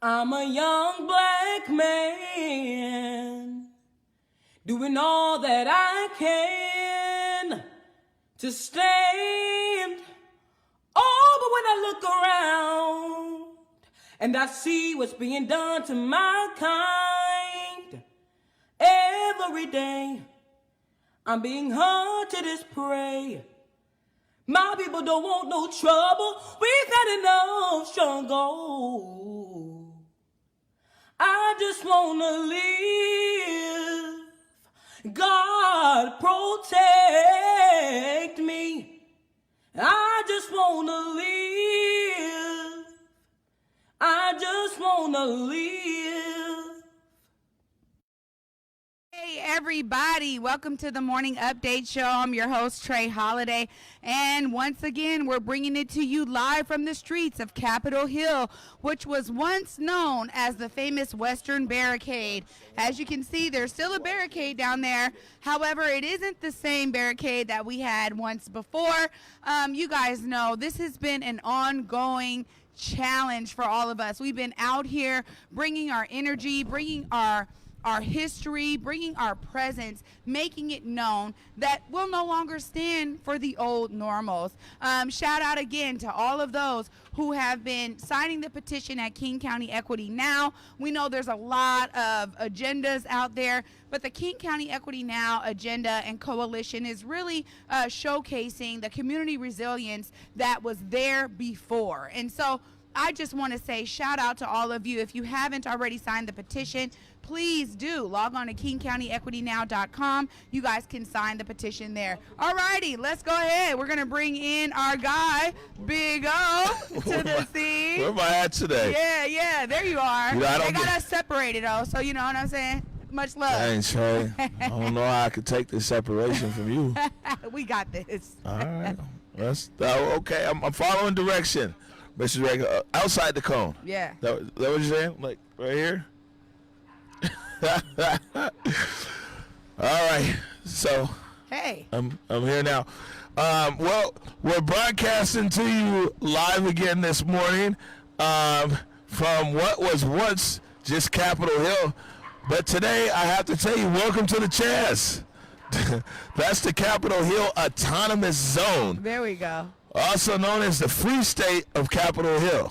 I'm a young black man doing all that I can to stand. Oh, but when I look around and I see what's being done to my kind, every day I'm being hunted as prey. My people don't want no trouble. We've had enough struggle. I just wanna live. God protect me. I just wanna live. I just wanna live. Hey everybody, welcome to the Morning Update Show. I'm your host, Trae Holiday, and once again, we're bringing it to you live from the streets of Capitol Hill, which was once known as the famous Western Barricade. As you can see, there's still a barricade down there. However, it isn't the same barricade that we had once before. You guys know this has been an ongoing challenge for all of us. We've been out here bringing our energy, bringing our history, bringing our presence, making it known that we'll no longer stand for the old normals. Shout out again to all of those who have been signing the petition at King County Equity Now. We know there's a lot of agendas out there, but the King County Equity Now agenda and coalition is really showcasing the community resilience that was there before. And so I just want to say shout out to all of you. If you haven't already signed the petition, please do log on to KingCountyEquityNow.com. You guys can sign the petition there. All righty, let's go ahead. We're going to bring in our guy, Big O, to the scene. Where am I at today? Yeah, there you are. You know, they got us separated, though, so you know what I'm saying? Much love. Thanks, Trae. I don't know how I could take this separation from you. We got this. All right. Okay, I'm following direction. Mr. Regular, outside the cone. Yeah. That what you're saying? Like, right here? All right. So, hey. I'm here now. Well, we're broadcasting to you live again this morning from what was once just Capitol Hill. But today, I have to tell you, welcome to the CHAZ. That's the Capitol Hill Autonomous Zone. There we go. Also known as the Free State of Capitol Hill.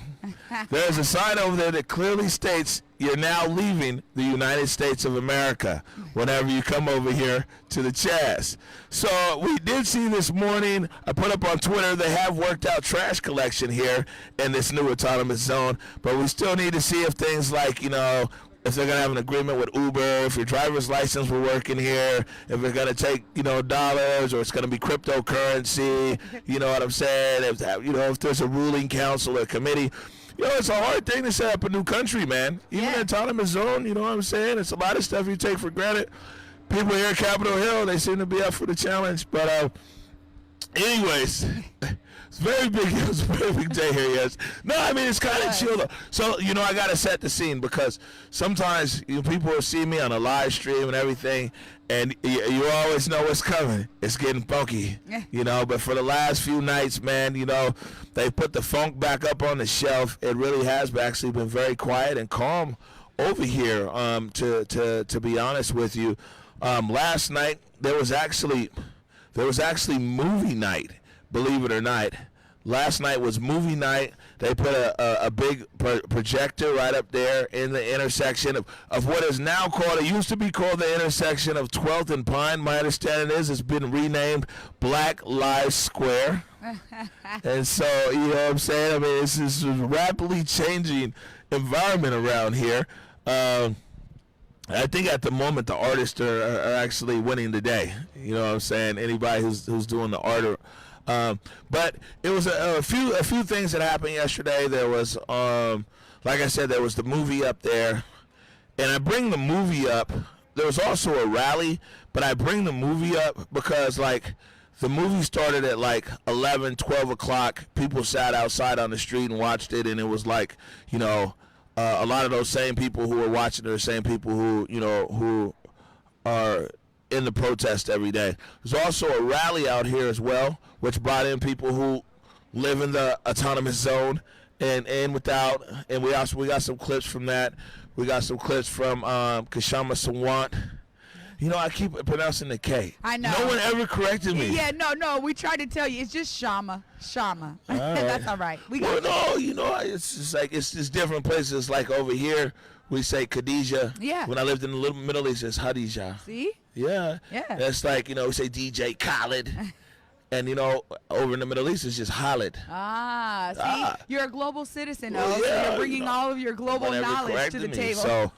There's a sign over there that clearly states you're now leaving the United States of America whenever you come over here to the CHAZ. So we did see this morning, I put up on Twitter, they have worked out trash collection here in this new autonomous zone, but we still need to see if things like, you know, if they're going to have an agreement with Uber, if your driver's license will work in here, if they're going to take, you know, dollars, or it's going to be cryptocurrency, you know what I'm saying, if there's a ruling council or committee. You know, it's a hard thing to set up a new country, man. Even an autonomous zone, you know what I'm saying? It's a lot of stuff you take for granted. People here at Capitol Hill, they seem to be up for the challenge. But anyways, it's very big. It was a very big day here, yes. No, I mean, it's kind of chill, though. So, you know, I got to set the scene because sometimes people will see me on a live stream and everything, and you always know what's coming. It's getting funky, you know. But for the last few nights, man, you know, they put the funk back up on the shelf. It really has actually been very quiet and calm over here, to be honest with you. Last night, there was actually movie night. Believe it or not, last night was movie night. They put a big projector right up there in the intersection of what is now called, it used to be called the intersection of 12th and Pine. My understanding is it's been renamed Black Lives Square. And so, you know what I'm saying? I mean, it's this rapidly changing environment around here. I think at the moment the artists are actually winning the day. You know what I'm saying? Anybody who's doing the art. But it was a few things that happened yesterday. There was, like I said, there was the movie up there, and I bring the movie up. There was also a rally, but I bring the movie up because, like, the movie started at like 11, 12 o'clock. People sat outside on the street and watched it, and it was like, you know, a lot of those same people who were watching are the same people who, you know, who are in the protest every day. There's also a rally out here as well, which brought in people who live in the autonomous zone and without, and we got some clips from that. We got some clips from Kashama Sawant. You know, I keep pronouncing the K. I know. No one ever corrected me. Yeah, no, we tried to tell you. It's just Shama. Right. That's all right. We got no, you know, it's just like, it's just different places. Like over here, we say Khadija. Yeah. When I lived in the Middle East, it's Hadija. See? Yeah. Yeah. That's like, you know, we say DJ Khaled. And, you know, over in the Middle East, it's just Khaled. See? You're a global citizen, though. Well, So yeah, you're bringing all of your global knowledge to the table. So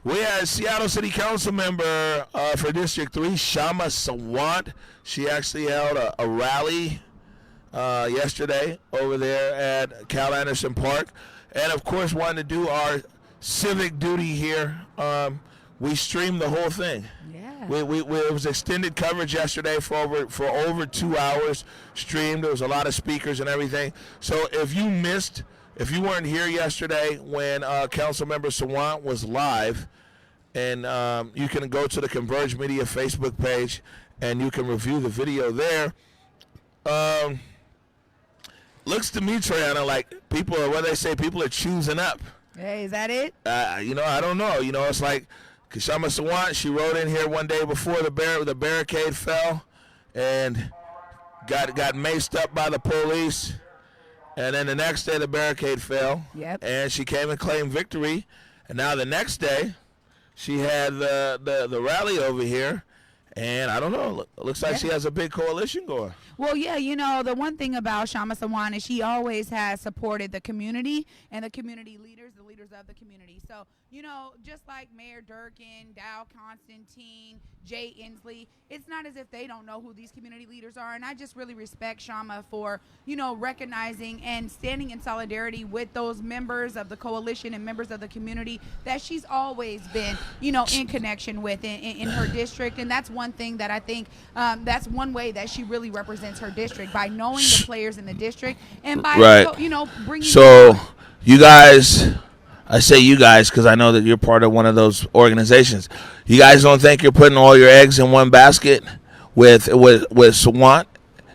we had Seattle City Council member for District 3, Shama Sawant. She actually held a rally yesterday over there at Cal Anderson Park. And, of course, wanted to do our civic duty here. We streamed the whole thing. Yeah. It was extended coverage yesterday for over 2 hours streamed. There was a lot of speakers and everything. So if you weren't here yesterday when Councilmember Sawant was live, and you can go to the ConvergeMedia Facebook page and you can review the video there. Looks to me, Trae, like people are choosing up. Hey, is that it? You know, I don't know. You know, it's like Kashama Sawant, she rode in here one day before the barricade fell and got maced up by the police. And then the next day the barricade fell. Yep. And she came and claimed victory. And now the next day she had the rally over here. And I don't know, it looks like she has a big coalition going. Well, yeah, you know, the one thing about Shama Sawant is she always has supported the community and the community leaders, the leaders of the community. So, you know, just like Mayor Durkin, Dow Constantine, Jay Inslee, it's not as if they don't know who these community leaders are. And I just really respect Shama for, you know, recognizing and standing in solidarity with those members of the coalition and members of the community that she's always been, you know, in connection with in her district. And that's one thing that I think that's one way that she really represents her district, by knowing the players in the district and by, you know, bringing. So you guys, I say you guys because I know that you're part of one of those organizations. You guys don't think you're putting all your eggs in one basket with Sawant,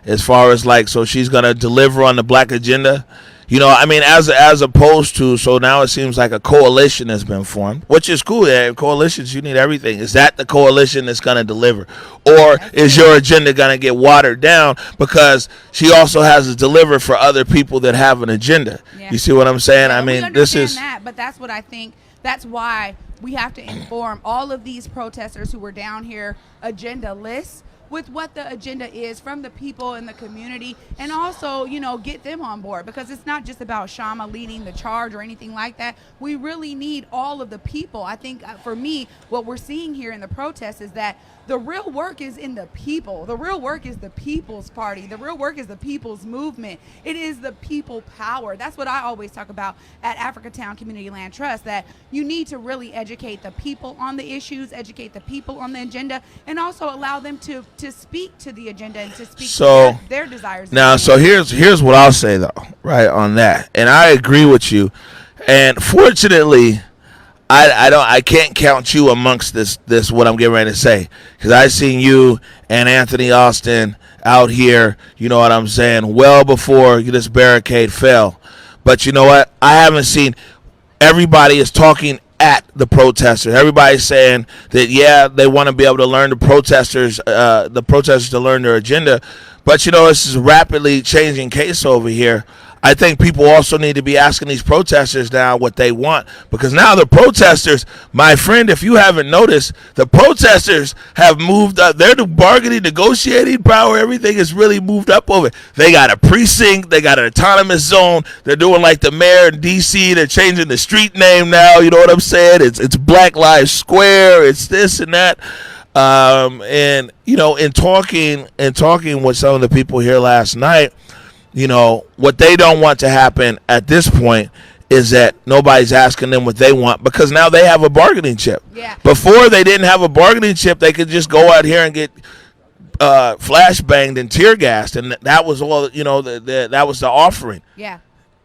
as far as like, so she's gonna deliver on the black agenda? You know, I mean, as opposed to, so now it seems like a coalition has been formed, which is cool. Yeah, coalitions, you need everything. Is that the coalition that's going to deliver? Or is your agenda going to get watered down because she also has to deliver for other people that have an agenda? Yeah. You see what I'm saying? Yeah, I mean, this is... But that's what I think. That's why we have to inform all of these protesters who were down here agenda lists with what the agenda is from the people in the community, and also, you know, get them on board, because it's not just about Shama leading the charge or anything like that. We really need all of the people. I think for me, what we're seeing here in the protest is that the real work is in the people. The real work is the People's Party. The real work is the people's movement. It is the people power. That's what I always talk about at Africatown Community Land Trust, that you need to really educate the people on the issues, educate the people on the agenda, and also allow them to speak to the agenda and to speak to their desires. Now, so here's what I'll say, though, right, on that. And I agree with you. And fortunately, I can't count you amongst this what I'm getting ready to say, because I seen you and Anthony Austin out here, you know what I'm saying, well before this barricade fell. But you know what? I haven't seen, everybody is talking at the protesters. Everybody's saying that, yeah, they want to be able to learn the protesters to learn their agenda. But, you know, this is a rapidly changing case over here. I think people also need to be asking these protesters now what they want, because now the protesters, my friend, if you haven't noticed, the protesters have moved up. They're the bargaining, negotiating power. Everything is really moved up over. They got a precinct. They got an autonomous zone. They're doing like the mayor in D.C. They're changing the street name now. You know what I'm saying? It's Black Lives Square. It's this and that. And, you know, in talking with some of the people here last night, you know, what they don't want to happen at this point is that nobody's asking them what they want, because now they have a bargaining chip. Yeah. Before they didn't have a bargaining chip, they could just go out here and get flashbanged and tear gassed, and that was all, you know, that was the offering. Yeah.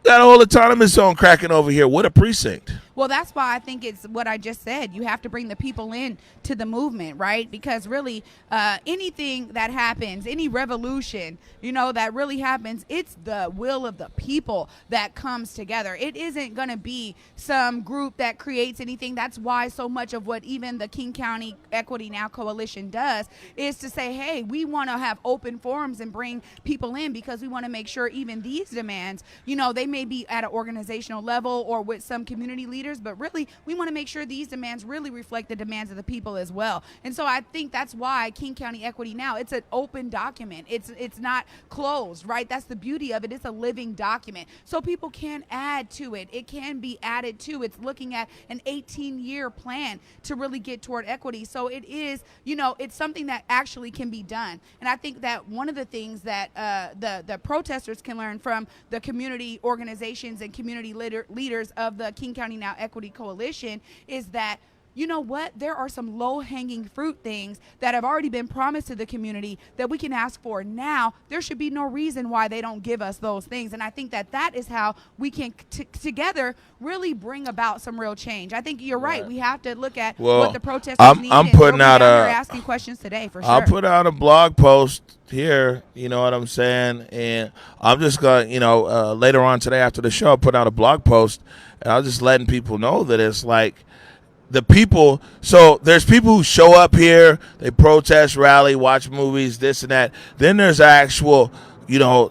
Got a whole autonomous zone cracking over here. What a precinct. Well, that's why I think it's what I just said. You have to bring the people in to the movement, right? Because really, anything that happens, any revolution, that really happens, it's the will of the people that comes together. It isn't going to be some group that creates anything. That's why so much of what even the King County Equity Now Coalition does is to say, hey, we want to have open forums and bring people in, because we want to make sure even these demands, they may be at an organizational level or with some community leaders, but really we want to make sure these demands really reflect the demands of the people as well. And so I think that's why King County Equity Now, it's an open document. It's not closed, right? That's the beauty of it. It's a living document. So people can add to it. It can be added to. It's looking at an 18-year plan to really get toward equity. So it is, it's something that actually can be done. And I think that one of the things that the protesters can learn from the community organizations and community leaders of the King County Now Equity Coalition is that, you know what, there are some low-hanging fruit things that have already been promised to the community that we can ask for now. There should be no reason why they don't give us those things. And I think that is how we can together really bring about some real change. I think you're right. We have to look at what the protesters need. I'm putting out asking questions today for sure. I'll put out a blog post here, you know what I'm saying? And I'm just going to, later on today after the show, I'll put out a blog post, and I'll just letting people know that it's like, the people, so there's people who show up here, they protest, rally, watch movies, this and that. Then there's actual,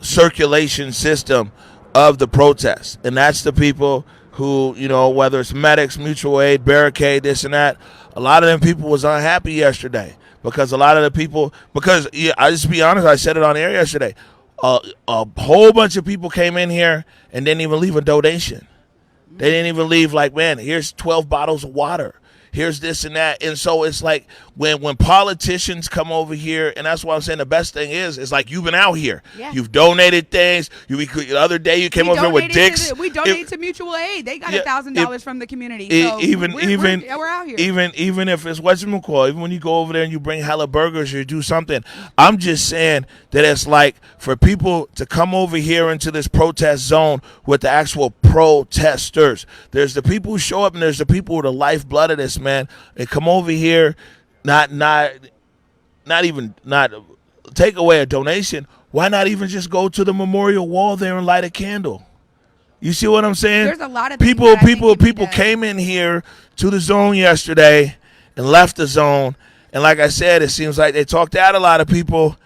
circulation system of the protests. And that's the people who, whether it's medics, mutual aid, barricade, this and that. A lot of them people was unhappy yesterday because a lot of the people, I just be honest, I said it on air yesterday. A whole bunch of people came in here and didn't even leave a donation. They didn't even leave like, man, here's 12 bottles of water. Here's this and that. And so it's like when politicians come over here, and that's why I'm saying the best thing is like you've been out here. Yeah. You've donated things. The other day you came over here with dicks. We donated to mutual aid. They got $1,000 from the community. So we're out here. Even if it's whatchamacallit, even when you go over there and you bring hella burgers or you do something, I'm just saying that it's like for people to come over here into this protest zone with the actual protesters. There's the people who show up and there's the people who are the lifeblood of this, man. They come over here, not take away a donation. Why not even just go to the memorial wall there and light a candle? You see what I'm saying? There's a lot of people came in here to the zone yesterday and left the zone, and like I said, it seems like they talked out a lot of people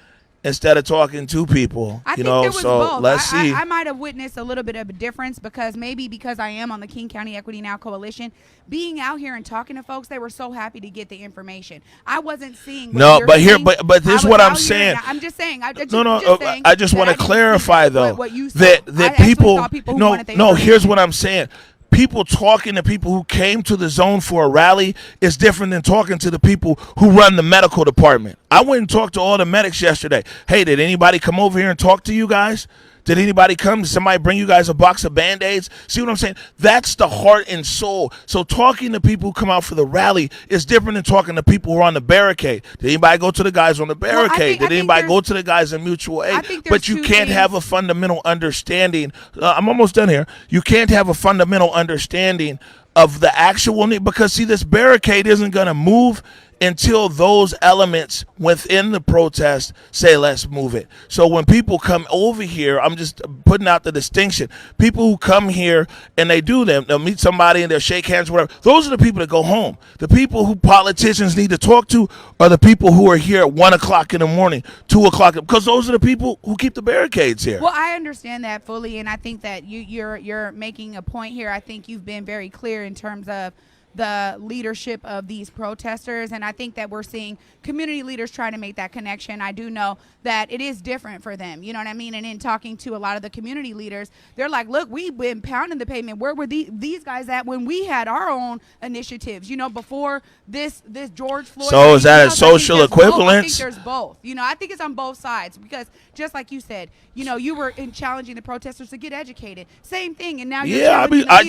instead of talking to people. I think there was both. Let's see. I might have witnessed a little bit of a difference because I am on the King County Equity Now Coalition. Being out here and talking to folks, they were so happy to get the information. I wasn't seeing. But this is what I'm saying. I'm just saying. I just want to clarify though that people. Here's what I'm saying. People talking to people who came to the zone for a rally is different than talking to the people who run the medical department. I went and talked to all the medics yesterday. Hey, did anybody come over here and talk to you guys? Did anybody come? Did somebody bring you guys a box of Band-Aids? See what I'm saying? That's the heart and soul. So talking to people who come out for the rally is different than talking to people who are on the barricade. Did anybody go to the guys on the barricade? Did anybody go to the guys in mutual aid? But you can't have a fundamental understanding. I'm almost done here. You can't have a fundamental understanding of the actual need because, see, this barricade isn't going to move until those elements within the protest say, let's move it. So when people come over here, I'm just putting out the distinction. People who come here and they'll meet somebody and they'll shake hands, whatever. Those are the people that go home. The people who politicians need to talk to are the people who are here at 1 o'clock in the morning, 2 o'clock, because those are the people who keep the barricades here. Well, I understand that fully, and I think that you're making a point here. I think you've been very clear in terms of the leadership of these protesters, and I think that we're seeing community leaders trying to make that connection. I do know that it is different for them, you know what I mean? And in talking to a lot of the community leaders, they're like, look, we've been pounding the pavement. Where were these guys at when we had our own initiatives, before this George Floyd? So is that a social equivalence? I think there's both. I think it's on both sides because just like you said, you were challenging the protesters to get educated. Same thing, and now I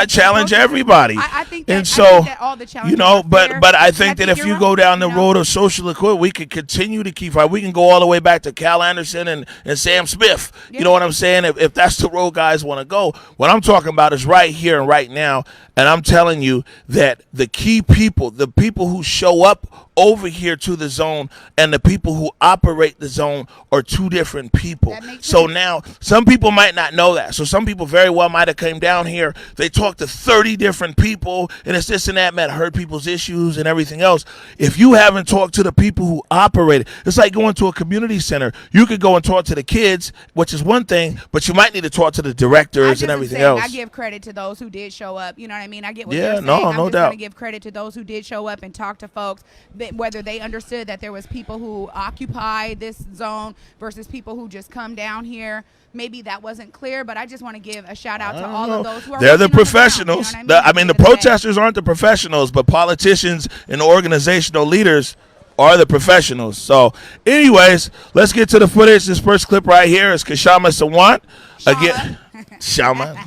challenge everybody. I think that, and I so, think that all the challenges are fair, but I and think that if you're you right, go down the you know? road of social equity, we could continue to keep fighting. We can go all the way back to Cal Anderson and Sam Smith. Yeah. You know what I'm saying? If that's the road guys want to go, what I'm talking about is right here and right now. And I'm telling you that the key people, the people who show up over here to the zone and the people who operate the zone are two different people. That makes So sense. now some people might not know that. So some people very well might have came down here. They talked to 30 different people and it's this and that, man, heard people's issues and everything else. If you haven't talked to the people who operate it, it's like going to a community center. You could go and talk to the kids, which is one thing, but you might need to talk to the I directors just and am everything saying, else. I give credit to those who did show up. You know what I mean? I get what Yeah, you're saying. no, I'm no just doubt. going to give credit to those who did show up and talk to folks, that whether they understood that there was people who occupy this zone versus people who just come down here. Maybe that wasn't clear, but I just want to give a shout out to all of those who are They're the working on the ground, you know professionals. what I mean? The At the end of the day. protesters aren't the professionals, but politicians and organizational leaders are the professionals. So, anyways, let's get to the footage. This first clip right here is Kashama Sawant. Again, Shama.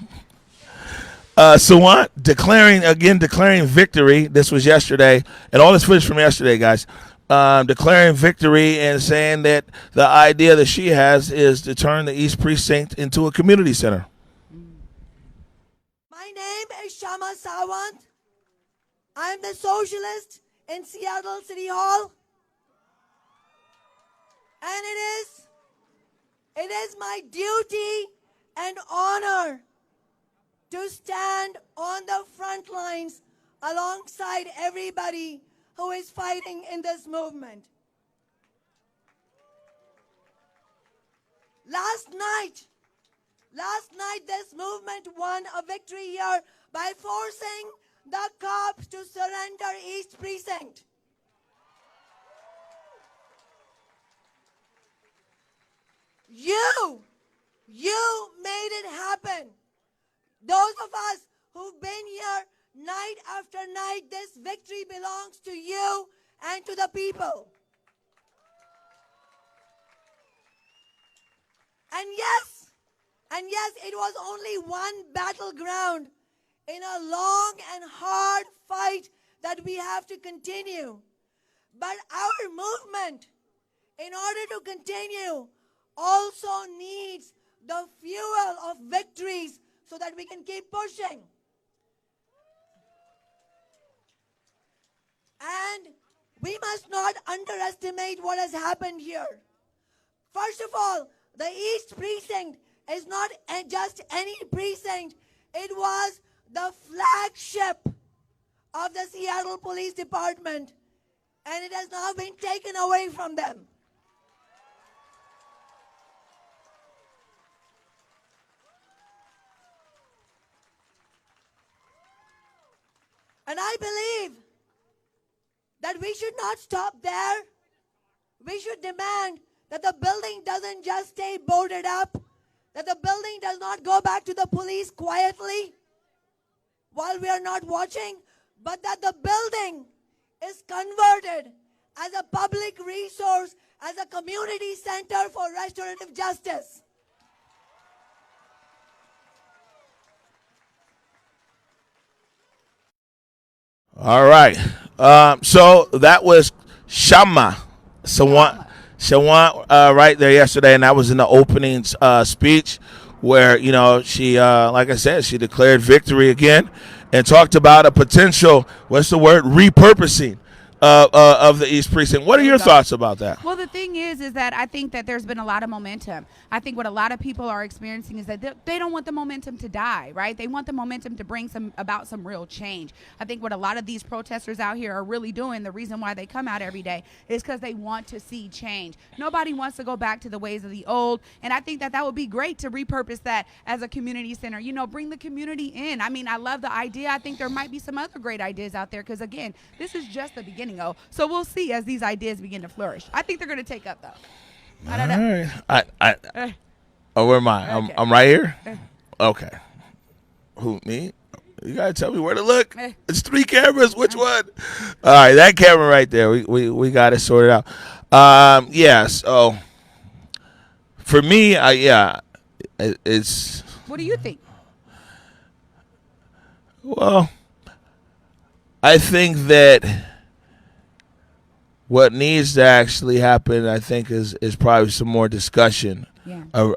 Sawant declaring victory. This was yesterday, and all this footage from yesterday, guys. Declaring victory and saying that the idea that she has is to turn the East Precinct into a community center. My name is Shama Sawant. I'm the socialist in Seattle City Hall. And it is my duty and honor to stand on the front lines alongside everybody who is fighting in this movement. Last night, this movement won a victory here by forcing the cops to surrender East Precinct. You made it happen. Those of us who've been here night after night, this victory belongs to you and to the people. And yes, it was only one battleground in a long and hard fight that we have to continue. But our movement, in order to continue, also needs the fuel of victories so that we can keep pushing. And we must not underestimate what has happened here. First of all, the East Precinct is not just any precinct. It was the flagship of the Seattle Police Department, and it has now been taken away from them. And I believe that we should not stop there. We should demand that the building doesn't just stay boarded up, that the building does not go back to the police quietly while we are not watching, but that the building is converted as a public resource, as a community center for restorative justice. All right. So that was Shama Sawant right there yesterday, and that was in the opening speech where, she, like I said, she declared victory again and talked about a potential, repurposing of the East Precinct. What are your thoughts about that? Well, the thing is that I think that there's been a lot of momentum. I think what a lot of people are experiencing is that they don't want the momentum to die, right? They want the momentum to bring about some real change. I think what a lot of these protesters out here are really doing, the reason why they come out every day, is because they want to see change. Nobody wants to go back to the ways of the old, and I think that would be great to repurpose that as a community center. Bring the community in. I mean, I love the idea. I think there might be some other great ideas out there because, again, this is just the beginning. So we'll see as these ideas begin to flourish. I think they're going to take up, though. I don't know. Right. Where am I? Okay. I'm right here? Okay. Who, me? You got to tell me where to look. It's 3 cameras. Which one? All right, that camera right there. We got it sorted out. So for me, it's... What do you think? Well, I think that what needs to actually happen, I think, is probably some more discussion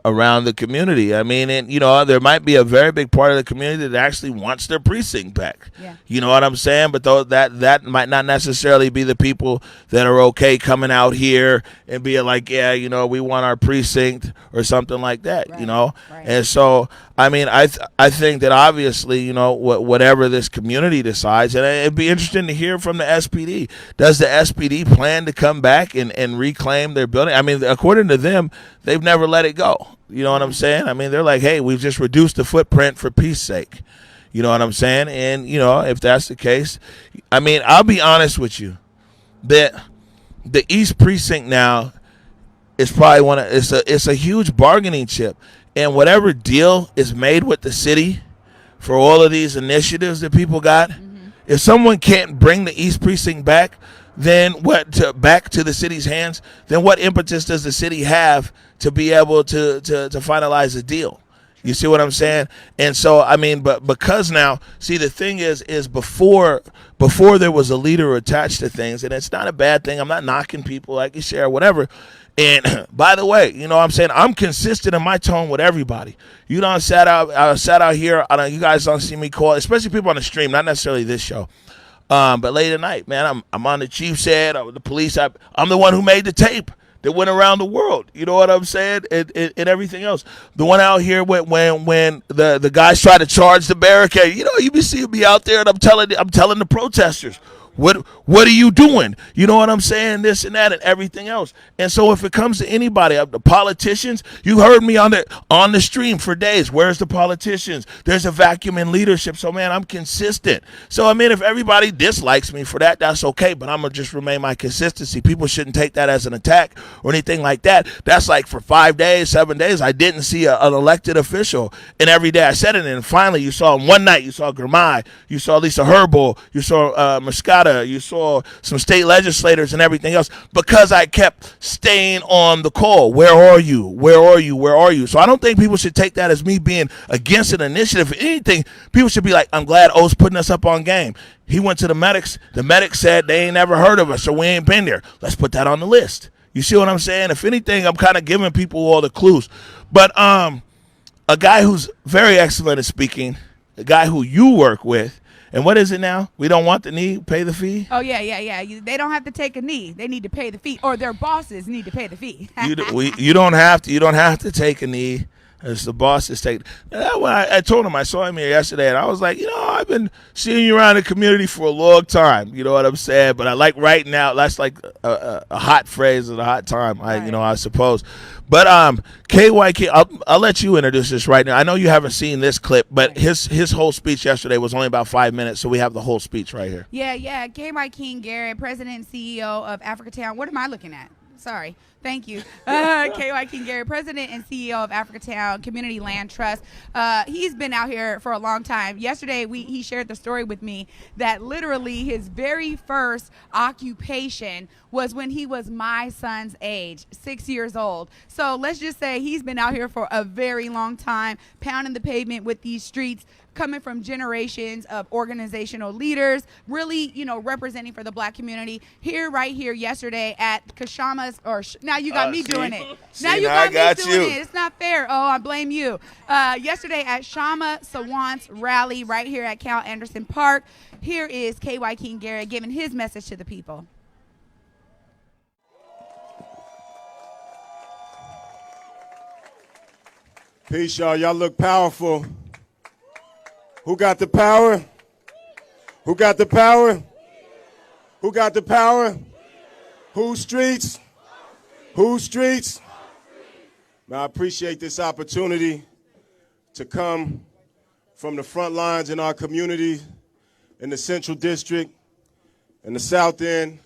around the community. I mean, and there might be a very big part of the community that actually wants their precinct back. Yeah. You know what I'm saying? But though that might not necessarily be the people that are okay coming out here and being like, yeah, we want our precinct or something like that. Right. Right. And so I mean, I think that obviously, whatever this community decides, and it'd be interesting to hear from the SPD. Does the SPD plan to come back and reclaim their building? I mean, according to them, they've never let it go. You know what I'm saying? I mean, they're like, hey, we've just reduced the footprint for peace sake. You know what I'm saying? And, if that's the case, I mean, I'll be honest with you, that the East Precinct now is probably it's a huge bargaining chip. And whatever deal is made with the city for all of these initiatives that people got, if someone can't bring the East Precinct back, then back to the city's hands, then what impetus does the city have to be able to finalize a deal? You see what I'm saying? And so, I mean, but because now, see, the thing is before there was a leader attached to things, and it's not a bad thing. I'm not knocking people. I can share whatever. And by the way, what I'm saying, I'm consistent in my tone with everybody. I sat out here. You guys don't see me call, especially people on the stream, not necessarily this show. But late at night, man, I'm on the chief's head, the police. I'm the one who made the tape that went around the world. You know what I'm saying? And everything else. The one out here when the guys try to charge the barricade. You be seeing me out there, and I'm telling the protesters, What are you doing? You know what I'm saying? This and that and everything else. And so if it comes to anybody, the politicians, you heard me on the stream for days. Where's the politicians? There's a vacuum in leadership. So, man, I'm consistent. So, I mean, if everybody dislikes me for that, that's okay. But I'm going to just remain my consistency. People shouldn't take that as an attack or anything like that. That's like for 5 days, 7 days, I didn't see an elected official. And every day I said it. And finally, you saw him one night. You saw Gramai. You saw Lisa Herbal. You saw Muscata. You saw some state legislators and everything else because I kept staying on the call. Where are you? Where are you? Where are you? So I don't think people should take that as me being against an initiative. If anything, people should be like, I'm glad O's putting us up on game. He went to the medics. The medics said they ain't never heard of us, so we ain't been there. Let's put that on the list. You see what I'm saying? If anything, I'm kind of giving people all the clues. But a guy who's very excellent at speaking, a guy who you work with, and what is it now? We don't want the knee, pay the fee? Oh, yeah. They don't have to take a knee. They need to pay the fee, or their bosses need to pay the fee. You don't have to take a knee. As the boss is taking. I told him, I saw him here yesterday, and I was like, I've been seeing you around the community for a long time. You know what I'm saying? But I like right now. That's like a hot phrase at a hot time. Right. I suppose. But KYK, I'll let you introduce this right now. I know you haven't seen this clip, but his whole speech yesterday was only about 5 minutes, so we have the whole speech right here. Yeah. KY King Garrett, President and CEO of Africa Town. What am I looking at? Sorry. Thank you. KY King Garrett, President and CEO of Africa Town Community Land Trust. He's been out here for a long time. Yesterday, he shared the story with me that literally his very first occupation was when he was my son's age, 6 years old. So let's just say he's been out here for a very long time, pounding the pavement with these streets, coming from generations of organizational leaders, really, representing for the black community. Right here yesterday at Kashama's, now you got me doing it. Now you got me doing it. It's not fair. Oh, I blame you. Yesterday at Shama Sawant's rally right here at Cal Anderson Park, here is KY King Garrett giving his message to the people. Peace, y'all. Y'all look powerful. Who got the power? Who got the power? Who got the power? Whose streets? Whose streets? Now, I appreciate this opportunity to come from the front lines in our community, in the Central District, in the South End,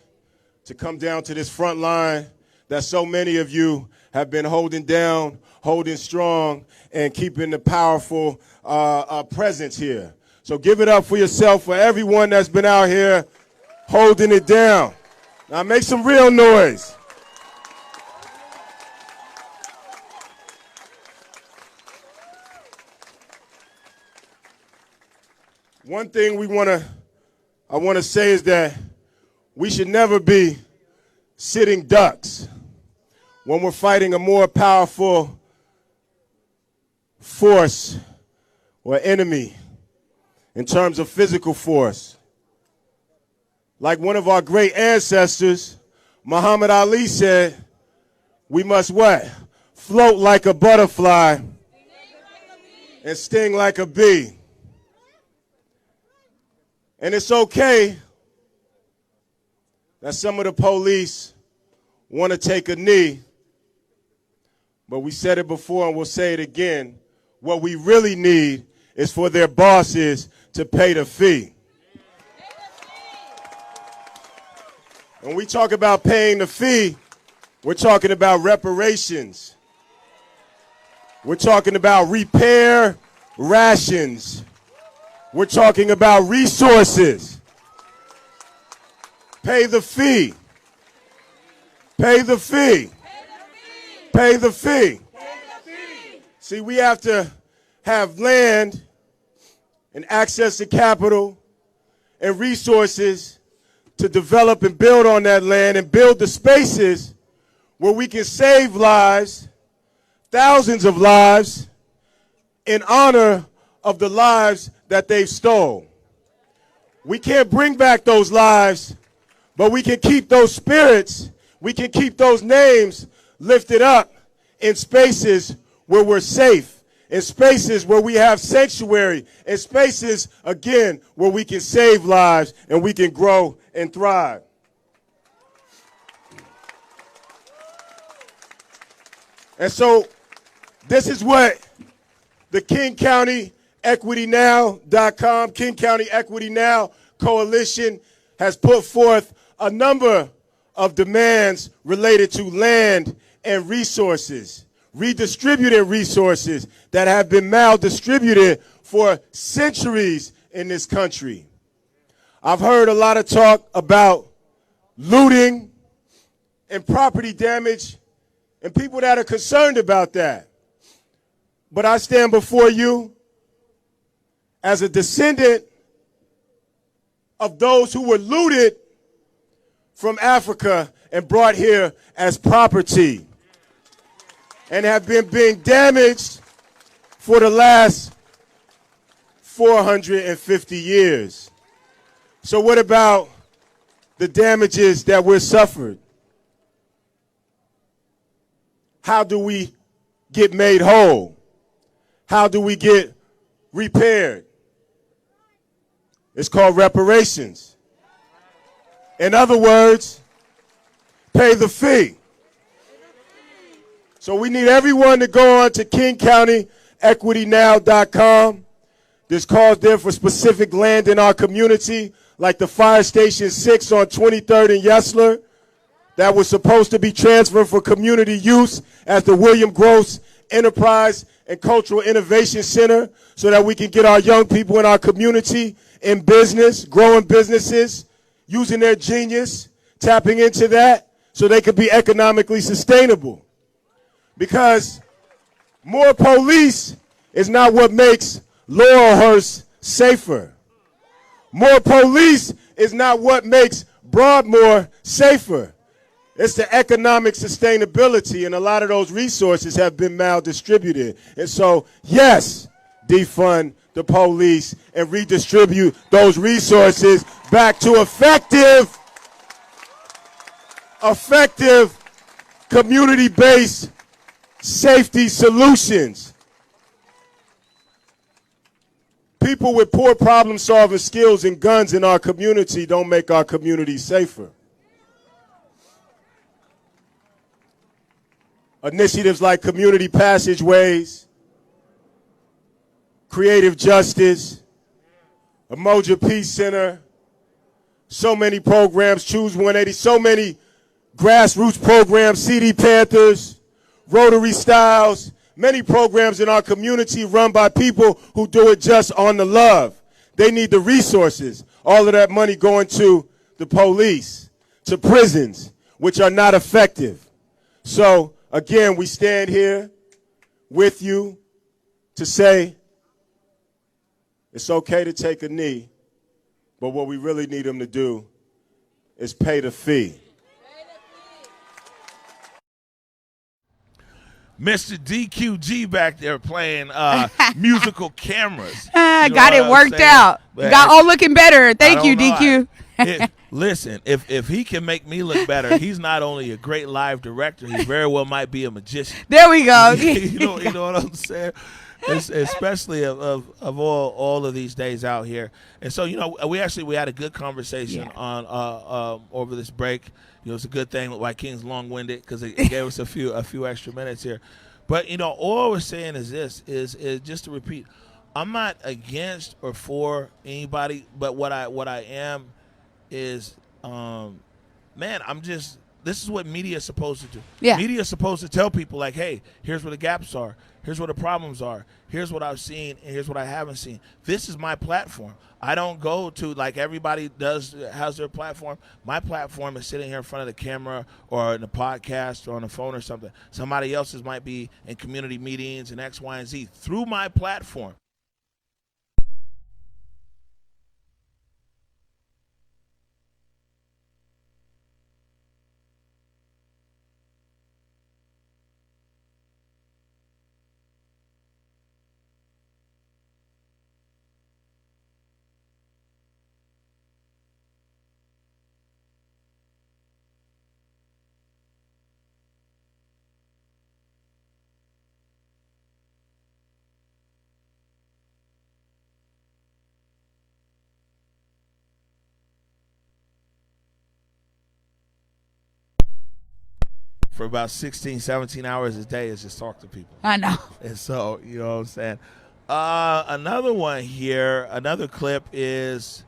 to come down to this front line that so many of you have been holding down, holding strong, and keeping the powerful presence here. So give it up for yourself, for everyone that's been out here holding it down. Now make some real noise. One thing we want to I want to say is that we should never be sitting ducks when we're fighting a more powerful force or enemy in terms of physical force. Like one of our great ancestors, Muhammad Ali, said, we must what? Float like a butterfly and sting like a bee. And it's okay that some of the police want to take a knee, but we said it before and we'll say it again. What we really need is for their bosses to pay the fee. When we talk about paying the fee, we're talking about reparations. We're talking about repair rations. We're talking about resources. Pay the fee. Pay the fee. Pay the fee. See, we have to have land and access to capital and resources to develop and build on that land and build the spaces where we can save lives, thousands of lives, in honor of the lives that they've stole. We can't bring back those lives, but we can keep those spirits, we can keep those names lifted up in spaces where we're safe, in spaces where we have sanctuary, in spaces, again, where we can save lives and we can grow and thrive. And so this is what the King County EquityNow.com, King County Equity Now Coalition has put forth a number of demands related to land and resources, redistributing resources that have been maldistributed for centuries in this country. I've heard a lot of talk about looting and property damage and people that are concerned about that. But I stand before you as a descendant of those who were looted from Africa and brought here as property and have been being damaged for the last 450 years. So what about the damages that we're suffered? How do we get made whole? How do we get repaired? It's called reparations. In other words, pay the fee. So we need everyone to go on to KingCountyEquityNow.com. There's calls there for specific land in our community, like the Fire Station 6 on 23rd and Yesler, that was supposed to be transferred for community use as the William Gross Enterprise and Cultural Innovation Center, so that we can get our young people in our community in business, growing businesses, using their genius, tapping into that so they could be economically sustainable. Because more police is not what makes Laurelhurst safer. More police is not what makes Broadmoor safer. It's the economic sustainability, and a lot of those resources have been maldistributed. And so, yes, defund the police and redistribute those resources back to effective community-based safety solutions. People with poor problem-solving skills and guns in our community don't make our community safer. Initiatives like community passageways, creative justice, Umoja Peace Center, so many programs, Choose 180, so many grassroots programs, CD Panthers, Rotary Styles, many programs in our community run by people who do it just on the love. They need the resources. All of that money going to the police, to prisons, which are not effective. So, again, we stand here with you to say it's okay to take a knee But what we really need them to do is pay the fee. Mr. DQG back there playing musical cameras. Got it worked out. But Got all looking better. Thank you, DQ. Listen, if he can make me look better, he's not only a great live director, he very well might be a magician. There we go. you know what I'm saying? Especially of all of these days out here. And so, we had a good conversation on over this break. It's a good thing why King's long-winded, because it gave us a few extra minutes here. But all we're saying is this: is just to repeat, I'm not against or for anybody, but what I am is, this is what media is supposed to do. Yeah. Media is supposed to tell people, like, hey, here's where the gaps are. Here's where the problems are. Here's what I've seen, and here's what I haven't seen. This is my platform. I don't go to, like everybody has their platform. My platform is sitting here in front of the camera or in a podcast or on the phone or something. Somebody else's might be in community meetings and X, Y, and Z through my platform. For about 16, 17 hours a day is just talk to people. I know. And so, you know what I'm saying? Another one here, another clip is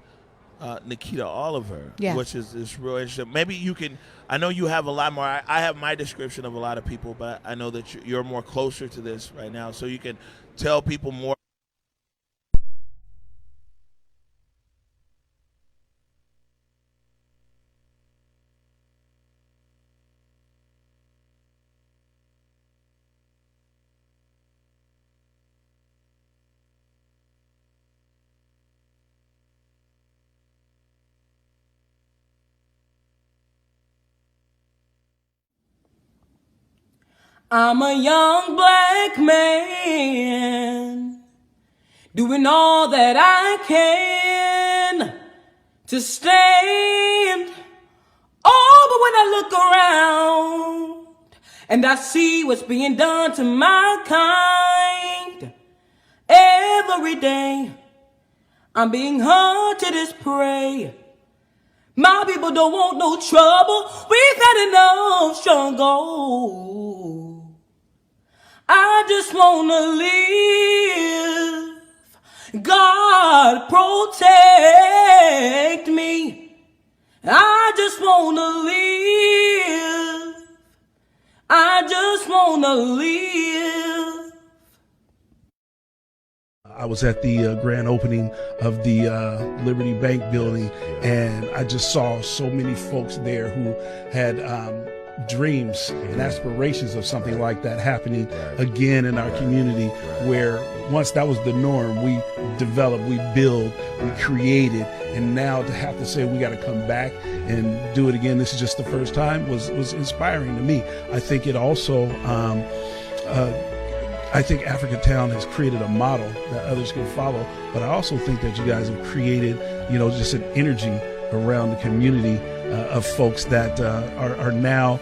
Nikita Oliver, which is real interesting. Maybe you can, I know you have a lot more. I have my description of a lot of people, but I know that you're more closer to this right now. So you can tell people more. I'm a young black man doing all that I can to stand. Oh, but when I look around and I see what's being done to my kind, every day I'm being hunted as prey. My people don't want no trouble. We've had enough struggle. I just wanna live. God protect me. I just wanna live. I just wanna live. I was at the grand opening of the Liberty Bank building, and I just saw so many folks there who had dreams and aspirations of something like that happening again in our community, where once that was the norm, we developed, we built, we created, and now to have to say we got to come back and do it again, this is just the first time, was inspiring to me. I think it also I think Africatown has created a model that others can follow, but I also think that you guys have created, just an energy around the community of folks that are now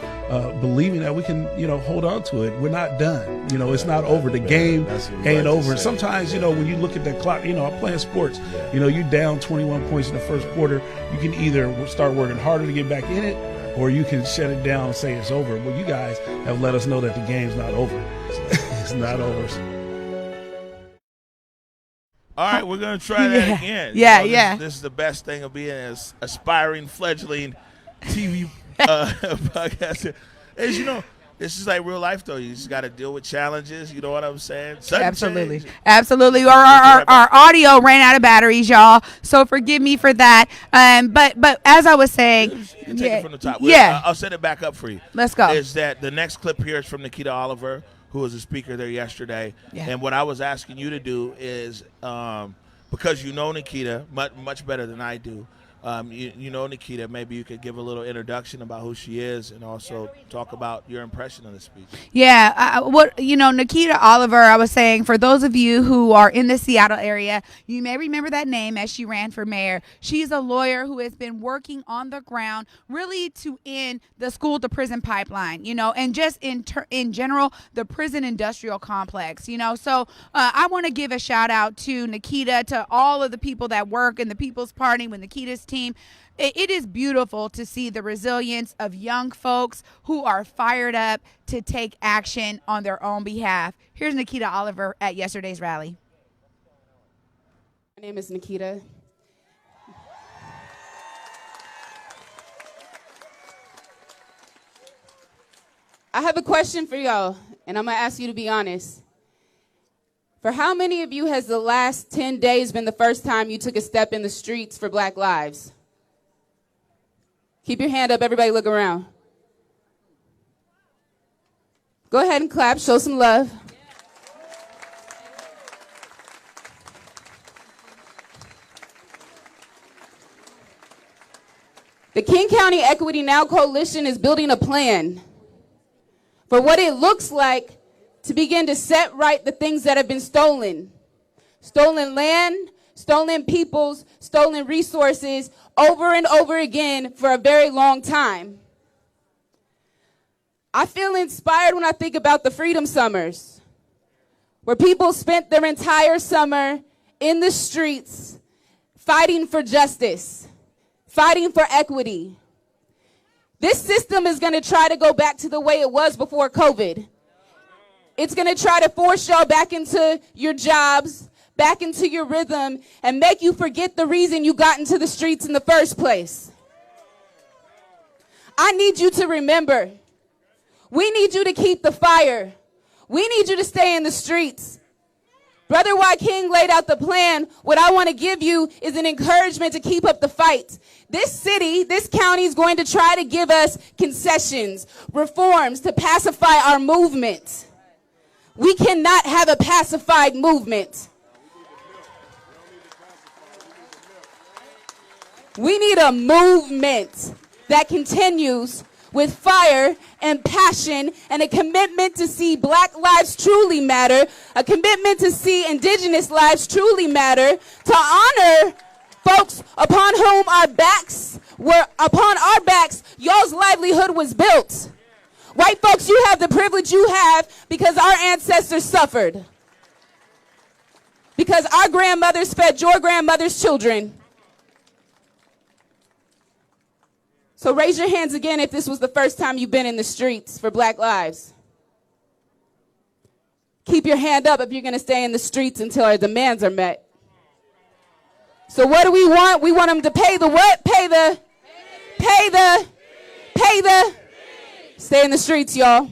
believing that we can, hold on to it. We're not done. It's not over. The game ain't over. Sometimes, when you look at the clock, I'm playing sports. You're down 21 points in the first quarter. You can either start working harder to get back in it, or you can shut it down and say it's over. Well, you guys have let us know that the game's not over. It's not over. All right, we're going to try that again. This is the best thing of being an aspiring, fledgling TV podcast. As you know, this is like real life, though. You just got to deal with challenges. You know what I'm saying? Absolutely. Our audio ran out of batteries, y'all. So forgive me for that. But as I was saying, you can take it from the top. I'll set it back up for you. Let's go. Is that the next clip here is from Nikita Oliver, who was a speaker there yesterday. Yeah. And what I was asking you to do is because you know Nikita much better than I do. You know Nikita, maybe you could give a little introduction about who she is and also talk about your impression of the speech. Yeah, Nikita Oliver, I was saying, for those of you who are in the Seattle area, you may remember that name as she ran for mayor. She's a lawyer who has been working on the ground really to end the school to prison pipeline, and just in general, the prison industrial complex, So I want to give a shout out to Nikita, to all of the people that work in the People's Party with Nikita's team. It is beautiful to see the resilience of young folks who are fired up to take action on their own behalf. Here's Nikita Oliver at yesterday's rally. My name is Nikita. I have a question for y'all, and I'm going to ask you to be honest. For how many of you has the last 10 days been the first time you took a step in the streets for Black lives? Keep your hand up. Everybody look around. Go ahead and clap. Show some love. The King County Equity Now Coalition is building a plan for what it looks like to begin to set right the things that have been stolen. Stolen land, stolen peoples, stolen resources over and over again for a very long time. I feel inspired when I think about the Freedom Summers, where people spent their entire summer in the streets fighting for justice, fighting for equity. This system is going to try to go back to the way it was before COVID. It's going to try to force y'all back into your jobs, back into your rhythm, and make you forget the reason you got into the streets in the first place. I need you to remember. We need you to keep the fire. We need you to stay in the streets. Brother Y. King laid out the plan. What I want to give you is an encouragement to keep up the fight. This city, this county is going to try to give us concessions, reforms to pacify our movement. We cannot have a pacified movement. We need a movement that continues with fire and passion and a commitment to see Black lives truly matter, a commitment to see Indigenous lives truly matter, to honor folks upon our backs, y'all's livelihood was built. White folks, you have the privilege you have because our ancestors suffered. Because our grandmothers fed your grandmother's children. So raise your hands again if this was the first time you've been in the streets for Black lives. Keep your hand up if you're going to stay in the streets until our demands are met. So what do we want? We want them to pay the what? Pay the. Stay in the streets, y'all.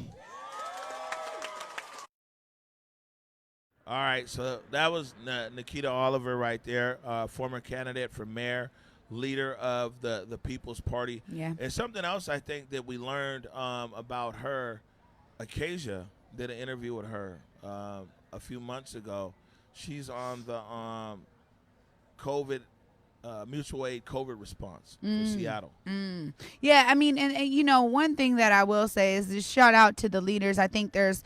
All right, so that was Nikita Oliver right there, former candidate for mayor, leader of the People's Party. Yeah. And something else I think that we learned about her, Acacia did an interview with her a few months ago. She's on the COVID mutual aid COVID response for Seattle. Yeah, I mean, and one thing that I will say is just shout out to the leaders. I think there's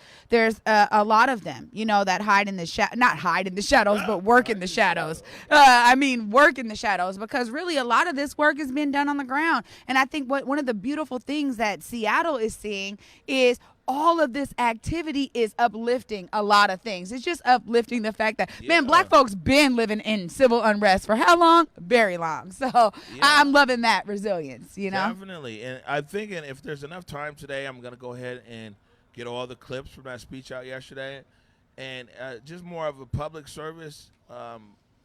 a lot of them, that hide in the not hide in the shadows, but work in the shadows. Work in the shadows, because really a lot of this work has been done on the ground. And I think one of the beautiful things that Seattle is seeing is all of this activity is uplifting a lot of things. It's just uplifting the fact that, man, Black folks been living in civil unrest for how long? Very long. So I'm loving that resilience, Definitely. And I'm thinking if there's enough time today, I'm going to go ahead and get all the clips from that speech out yesterday. And just more of a public service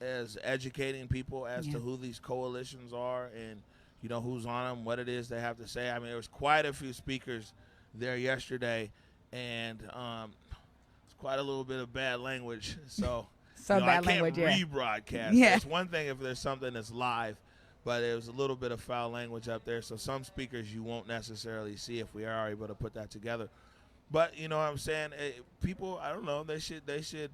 as educating people as to who these coalitions are and, who's on them, what it is they have to say. I mean, there was quite a few speakers there yesterday, and it's quite a little bit of bad language. So, I can't rebroadcast. Yeah. It's one thing if there's something that's live, but there was a little bit of foul language up there. So some speakers you won't necessarily see if we are able to put that together. But you know what I'm saying? People, I don't know, they should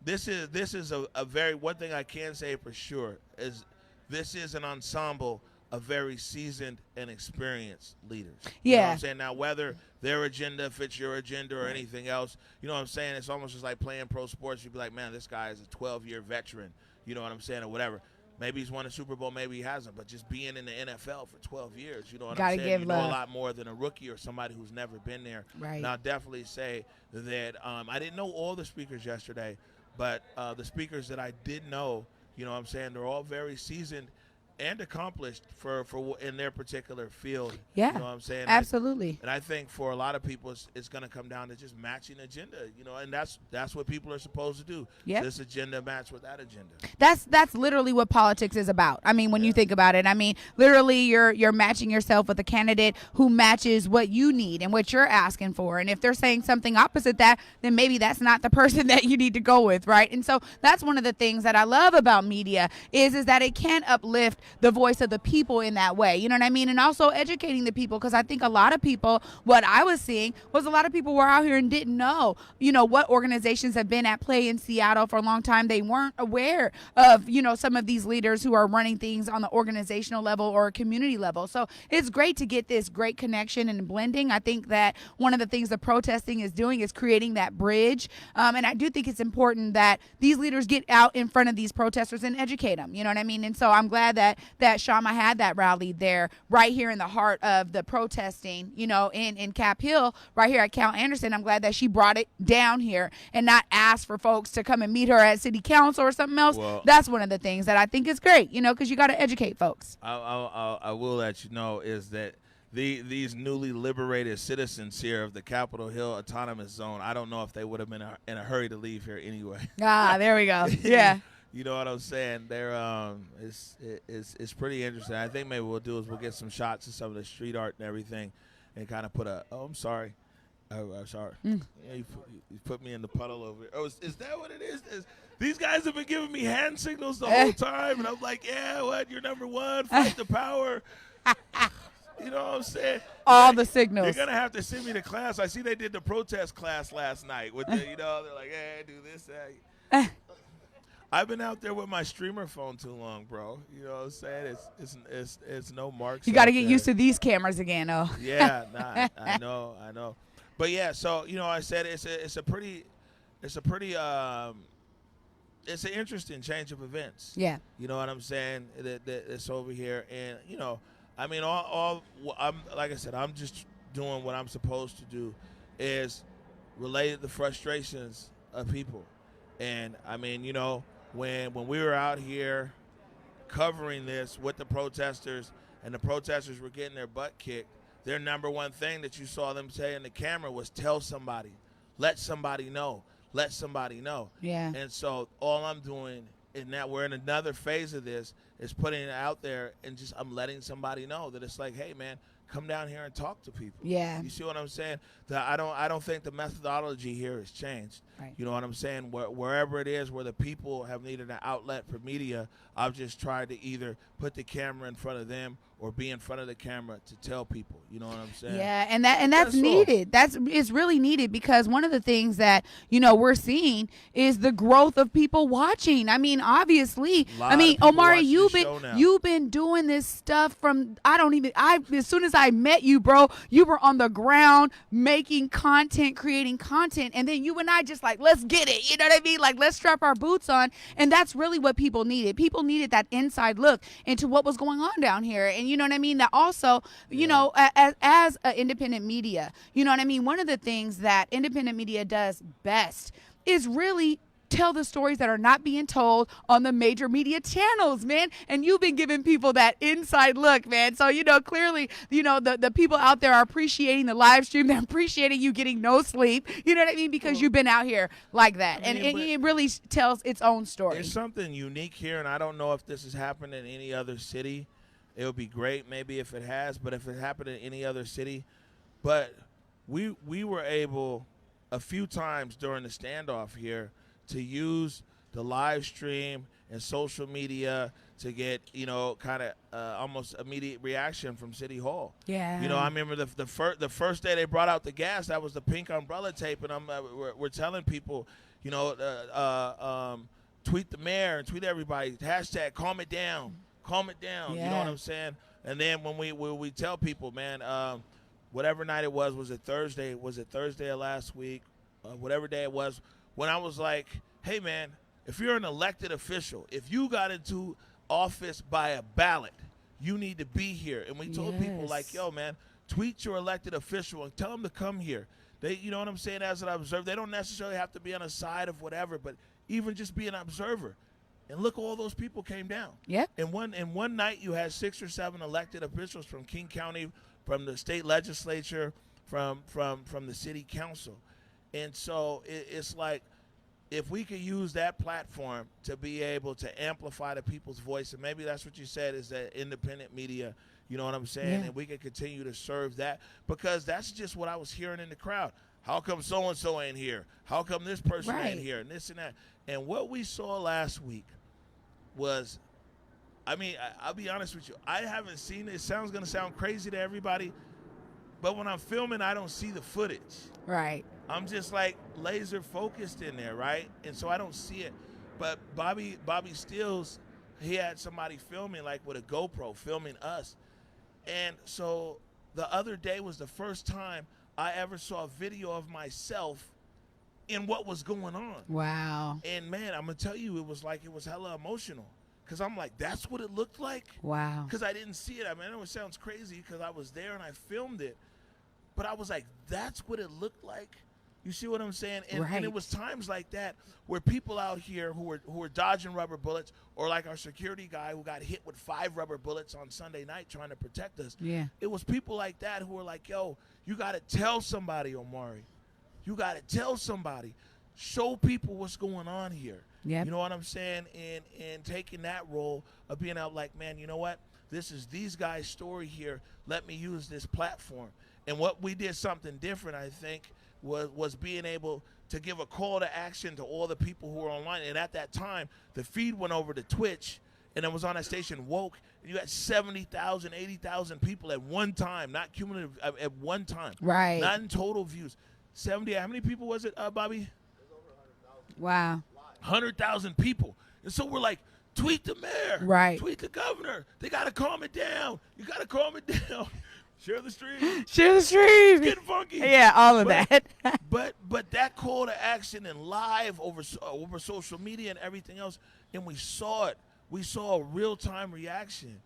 this is a very, one thing I can say for sure is this is an ensemble of very seasoned and experienced leaders. You know what I'm saying? Now, whether their agenda fits your agenda or anything else, you know what I'm saying? It's almost just like playing pro sports. You'd be like, man, this guy is a 12-year veteran. You know what I'm saying? Or whatever. Maybe he's won a Super Bowl, maybe he hasn't. But just being in the NFL for 12 years, you know what I'm saying? You know a lot more than a rookie or somebody who's never been there. Right. And I'll definitely say that I didn't know all the speakers yesterday, but the speakers that I did know, you know what I'm saying, they're all very seasoned and accomplished for in their particular field. Yeah, you know what I'm saying? absolutely. And I think for a lot of people, it's going to come down to just matching agenda, you know, and that's what people are supposed to do. Yep. This agenda match with that agenda. That's literally what politics is about. I mean, when you think about it, I mean, literally you're matching yourself with a candidate who matches what you need and what you're asking for. And if they're saying something opposite that, then maybe that's not the person that you need to go with, right? And so that's one of the things that I love about media is that it can uplift the voice of the people in that way. You know what I mean? And also educating the people, because I think a lot of people, what I was seeing was a lot of people were out here and didn't know, you know, what organizations have been at play in Seattle for a long time. They weren't aware of, you know, some of these leaders who are running things on the organizational level or community level. So it's great to get this great connection and blending. I think that one of the things the protesting is doing is creating that bridge. And I do think it's important that these leaders get out in front of these protesters and educate them. You know what I mean? And so I'm glad that Shama had that rally there right here in the heart of the protesting, you know, in Cap Hill, right here at Cal Anderson. I'm glad that she brought it down here and not ask for folks to come and meet her at city council or something else. Well, that's one of the things that I think is great, you know, because you got to educate folks. I will let you know is that these newly liberated citizens here of the Capitol Hill Autonomous Zone, I don't know if they would have been in a hurry to leave here anyway. There we go. Yeah. You know what I'm saying? They're it's pretty interesting. I think maybe what we'll do is we'll get some shots of some of the street art and everything, and kind of put a. Oh, I'm sorry. I'm sorry. Yeah, you put me in the puddle over here. Oh, is that what it is? These guys have been giving me hand signals the whole time, and I'm like, yeah, what? You're number one. Fight the power. You know what I'm saying? All the signals. You're gonna have to send me to class. I see they did the protest class last night with the, you know, they're like, hey, do this. I've been out there with my streamer phone too long, bro. You know what I'm saying? It's no marks. You got to get used to these cameras again, oh. Yeah, nah, I know. But yeah, so you know, I said it's an interesting change of events. Yeah. You know what I'm saying? That's over here, and you know, I mean, I'm like I said, I'm just doing what I'm supposed to do, is relay the frustrations of people, and I mean, you know. When we were out here covering this with the protesters and the protesters were getting their butt kicked, their number one thing that you saw them say in the camera was tell somebody, let somebody know, let somebody know. Yeah. And so all I'm doing, and now we're in another phase of this, is putting it out there and just I'm letting somebody know that it's like, hey, man, come down here and talk to people. Yeah. You see what I'm saying? That I don't think the methodology here has changed. Right. You know what I'm saying? Wherever it is where the people have needed an outlet for media, I've just tried to either put the camera in front of them or be in front of the camera to tell people. You know what I'm saying? Yeah, and that's needed. It's really needed, because one of the things that, you know, we're seeing is the growth of people watching. I mean, obviously, Omari, you've been doing this stuff from as soon as I met you, bro, you were on the ground making content, creating content, and then you and I just like, let's get it. You know what I mean? Like, let's strap our boots on. And that's really what people needed. People needed that inside look into what was going on down here. And you know what I mean? That also, you know, as independent media, you know what I mean? One of the things that independent media does best is really tell the stories that are not being told on the major media channels, man. And you've been giving people that inside look, man. So, you know, clearly, you know, the people out there are appreciating the live stream. They're appreciating you getting no sleep. You know what I mean? Because you've been out here like that. And it really tells its own story. There's something unique here, and I don't know if this has happened in any other city. It would be great maybe if it has, but if it happened in any other city. But we were able a few times during the standoff here to use the live stream and social media to get, kind of almost immediate reaction from City Hall. Yeah. I remember the first day they brought out the gas, that was the pink umbrella tape, and we're telling people, tweet the mayor and tweet everybody, hashtag calm it down, Yeah. you know what I'm saying? And then when we tell people, man, whatever night it was it Thursday? Was it Thursday of last week? Whatever day it was, when I was like, hey, man, if you're an elected official, if you got into office by a ballot, you need to be here. And we told people, like, yo, man, tweet your elected official and tell them to come here. They, you know what I'm saying, as an observer. They don't necessarily have to be on a side of whatever, but even just be an observer. And look, all those people came down. Yep. In one night, you had 6 or 7 elected officials from King County, from the state legislature, from the city council. And so it's like, if we could use that platform to be able to amplify the people's voice, and maybe that's what you said, is that independent media, you know what I'm saying? Yeah. And we can continue to serve that, because that's just what I was hearing in the crowd. How come so-and-so ain't here? How come this person ain't here? And this and that. And what we saw last week was, I'll be honest with you, I haven't seen it. It sounds going to sound crazy to everybody, but when I'm filming, I don't see the footage. Right. I'm just like laser focused in there, right? And so I don't see it. But Bobby Steels, he had somebody filming, like with a GoPro, filming us. And so the other day was the first time I ever saw a video of myself in what was going on. Wow. And man, I'm gonna tell you, it was hella emotional, because I'm like, that's what it looked like. Wow. Because I didn't see it. I know it sounds crazy because I was there and I filmed it, but I was like, that's what it looked like. You see what I'm saying? And it was times like that where people out here who were dodging rubber bullets, or like our security guy who got hit with 5 rubber bullets on Sunday night trying to protect us. Yeah. It was people like that who were like, yo, you got to tell somebody, Omari. You got to tell somebody. Show people what's going on here. Yep. You know what I'm saying? And taking that role of being out like, man, you know what? This is these guys' story here. Let me use this platform. And what we did something different, I think, was being able to give a call to action to all the people who were online. And at that time, the feed went over to Twitch, and it was on that station, Woke, and you had 70,000, 80,000 people at one time, not cumulative, at one time. Right. Not in total views. 70, how many people was it, Bobby? Wow. 100,000 people. And so we're like, tweet the mayor. Right. Tweet the governor. They got to calm it down. You got to calm it down. Share the stream. Share the stream. It's getting funky. Yeah, all of that. but that call to action and live over social media and everything else, and we saw it. We saw a real-time reaction.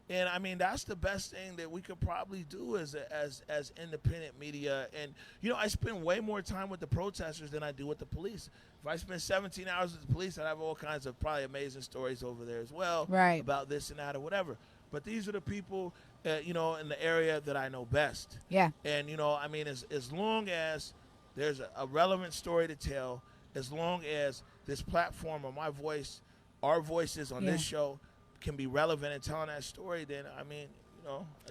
And, I mean, that's the best thing that we could probably do as independent media. And, I spend way more time with the protesters than I do with the police. If I spend 17 hours with the police, I'd have all kinds of probably amazing stories over there as well. Right. About this and that or whatever. But these are the people, in the area that I know best. Yeah. And, as long as there's a relevant story to tell, as long as this platform or my voice, our voices on this show can be relevant in telling that story, then, I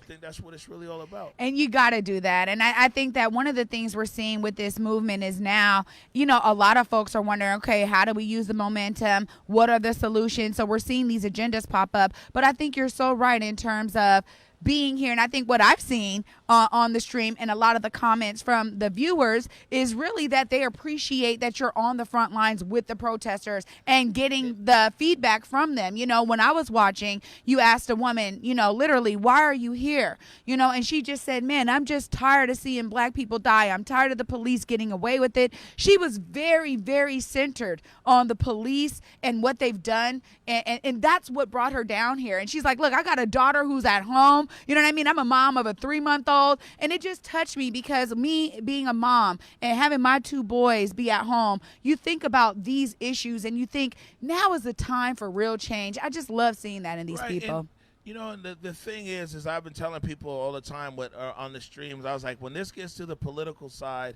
think that's what it's really all about. And you got to do that. And I think that one of the things we're seeing with this movement is now, a lot of folks are wondering, okay, how do we use the momentum? What are the solutions? So we're seeing these agendas pop up. But I think you're so right in terms of being here. And I think what I've seen on the stream and a lot of the comments from the viewers is really that they appreciate that you're on the front lines with the protesters and getting the feedback from them. When I was watching, you asked a woman, literally, why are you here? And she just said, man, I'm just tired of seeing black people die. I'm tired of the police getting away with it. She was very, very centered on the police and what they've done. And that's what brought her down here. And she's like, look, I got a daughter who's at home. You know what I mean? I'm a mom of a 3-month-old. And it just touched me because me being a mom and having my 2 boys be at home, you think about these issues and you think now is the time for real change. I just love seeing that in these people. And, the thing is I've been telling people all the time on the streams, I was like, when this gets to the political side,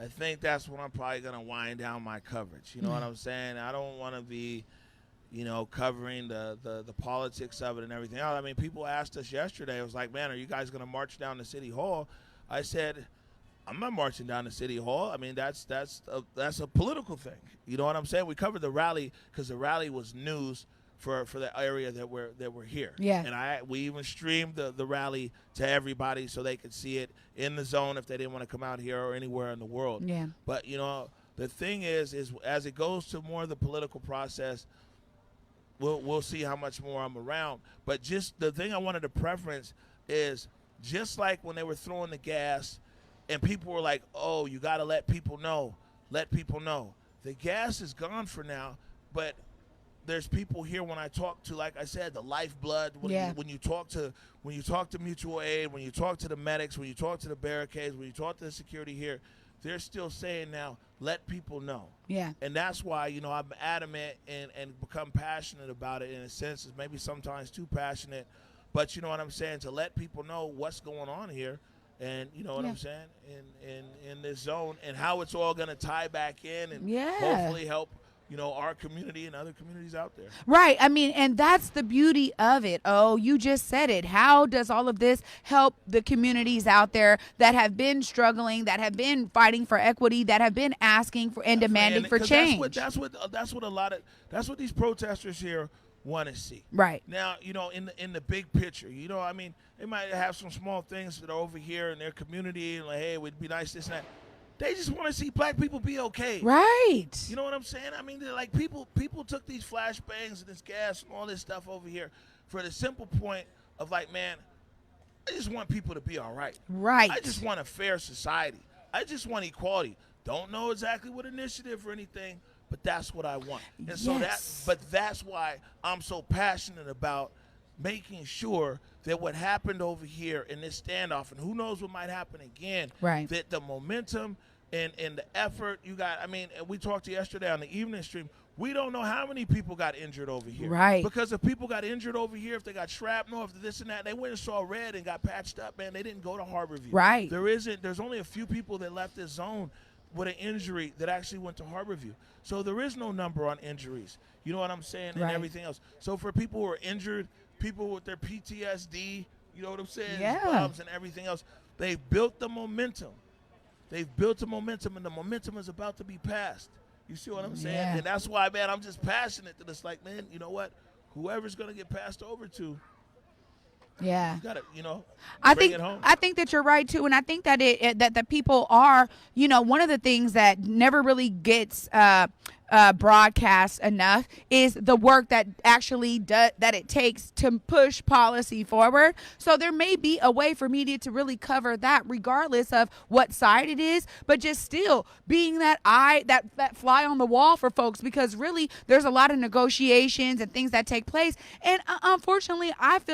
I think that's when I'm probably going to wind down my coverage. You know what I'm saying? I don't want to be covering the politics of it and everything else. I mean, people asked us yesterday, it was like, man, are you guys going to march down to City Hall? I said, I'm not marching down to City Hall. I mean, that's a political thing. You know what I'm saying? We covered the rally because the rally was news for the area that we're here. Yeah. And we even streamed the rally to everybody so they could see it in the zone if they didn't want to come out here or anywhere in the world. Yeah. But the thing is as it goes to more of the political process, we'll see how much more I'm around. But just the thing I wanted to preference is just like when they were throwing the gas and people were like, oh, you got to let people know. Let people know. The gas is gone for now, but there's people here when I talk to, like I said, the lifeblood. When you talk to mutual aid, when you talk to the medics, when you talk to the barricades, when you talk to the security here, they're still saying now, let people know. Yeah. And that's why, I'm adamant and become passionate about it in a sense. It's maybe sometimes too passionate, but you know what I'm saying, to let people know what's going on here. And you know what I'm saying, in this zone, and how it's all going to tie back in and hopefully help, our community and other communities out there. Right. I mean, and that's the beauty of it. Oh, you just said it. How does all of this help the communities out there that have been struggling, that have been fighting for equity, that have been asking for and demanding for change? That's what these protesters here want to see. Right. Now, in the big picture, I mean, they might have some small things that are over here in their community, and like, hey, it would be nice this and that. They just want to see black people be okay. Right. You know what I'm saying? I mean, they're like people took these flashbangs and this gas and all this stuff over here for the simple point of like, man, I just want people to be all right. Right. I just want a fair society. I just want equality. Don't know exactly what initiative or anything, but that's what I want. And so that's why I'm so passionate about making sure that what happened over here in this standoff, and who knows what might happen again, right, that the momentum and the effort you got, I mean, we talked yesterday on the evening stream, we don't know how many people got injured over here. Right. Because if people got injured over here, if they got shrapnel, if this and that, they went and saw red and got patched up, man, they didn't go to Harborview. Right. There's only a few people that left this zone with an injury that actually went to Harborview. So there is no number on injuries. You know what I'm saying? And everything else. So for people who are injured, people with their PTSD, you know what I'm saying? Bombs and everything else, they've built the momentum. They've built a momentum, and the momentum is about to be passed. You see what I'm saying? Yeah. And that's why, man, I'm just passionate that it's like, man, you know what? Whoever's going to get passed over to, yeah, you gotta, bring it home. I think that you're right too, and I think that that the people are, one of the things that never really gets broadcast enough is the work that actually that it takes to push policy forward. So there may be a way for media to really cover that, regardless of what side it is, but just still being that that fly on the wall for folks, because really there's a lot of negotiations and things that take place, and unfortunately I've